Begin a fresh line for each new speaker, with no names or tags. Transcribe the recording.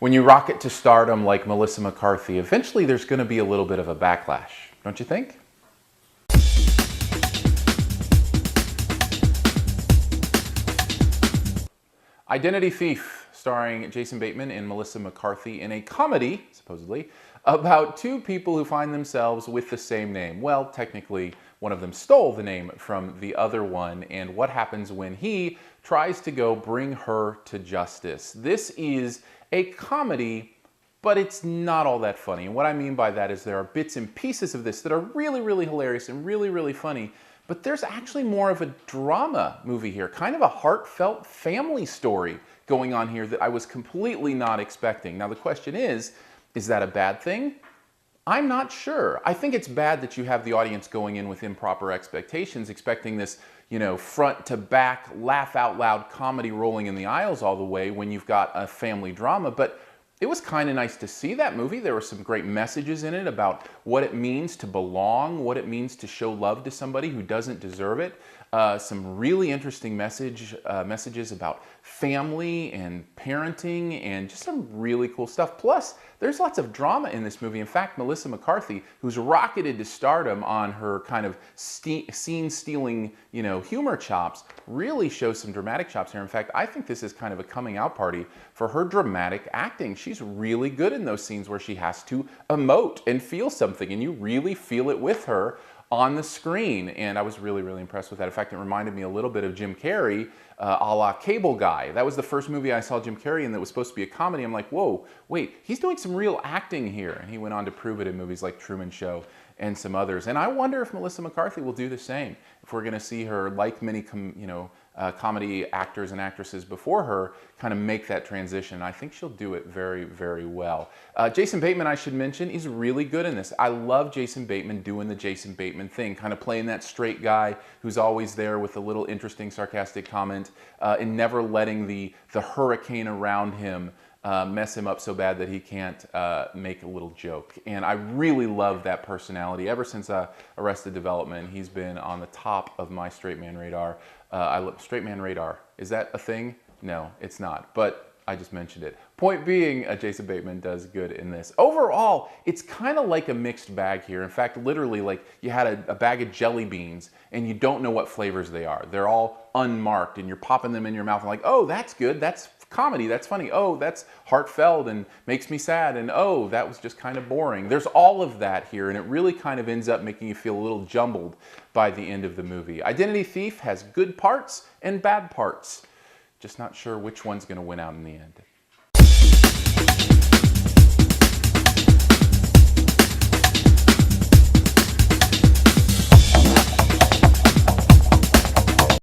When you rocket to stardom like Melissa McCarthy, eventually there's going to be a little bit of a backlash, don't you think? Identity Thief, starring Jason Bateman and Melissa McCarthy in a comedy, supposedly, about two people who find themselves with the same name. Well, technically, one of them stole the name from the other one, and what happens when he tries to go bring her to justice. This is a comedy, but it's not all that funny. And what I mean by that is there are bits and pieces of this that are really, really hilarious and really, really funny, but there's actually more of a drama movie here, kind of a heartfelt family story going on here that I was completely not expecting. Now the question is that a bad thing? I'm not sure. I think it's bad that you have the audience going in with improper expectations, expecting this, front to back, laugh out loud comedy rolling in the aisles all the way when you've got a family drama. But it was kind of nice to see that movie. There were some great messages in it about what it means to belong, what it means to show love to somebody who doesn't deserve it. Some really interesting messages about family and parenting and just some really cool stuff. Plus, there's lots of drama in this movie. In fact, Melissa McCarthy, who's rocketed to stardom on her kind of scene-stealing, humor chops, really shows some dramatic chops here. In fact, I think this is kind of a coming out party for her dramatic acting. She's really good in those scenes where she has to emote and feel something, and you really feel it with her on the screen, and I was really, really impressed with that. In fact, it reminded me a little bit of Jim Carrey, a la Cable Guy. That was the first movie I saw Jim Carrey in that was supposed to be a comedy. I'm like, whoa, wait, he's doing some real acting here. And he went on to prove it in movies like Truman Show and some others. And I wonder if Melissa McCarthy will do the same. If we're gonna see her, like many comedy actors and actresses before her, kind of make that transition. I think she'll do it very, very well. Jason Bateman, I should mention, is really good in this. I love Jason Bateman doing the Jason Bateman thing, kind of playing that straight guy who's always there with a little interesting, sarcastic comment, and never letting the hurricane around him mess him up so bad that he can't make a little joke. And I really love that personality. Ever since Arrested Development, he's been on the top of my straight man radar. Straight man radar, is that a thing? No, it's not, but I just mentioned it. Point being, Jason Bateman does good in this. Overall, it's kind of like a mixed bag here. In fact, literally, like you had a bag of jelly beans and you don't know what flavors they are. They're all unmarked and you're popping them in your mouth and like, oh, that's good, that's comedy, that's funny, oh, that's heartfelt and makes me sad, and oh, that was just kind of boring. There's all of that here, and it really kind of ends up making you feel a little jumbled by the end of the movie. Identity Thief has good parts and bad parts. Just not sure which one's going to win out in the end.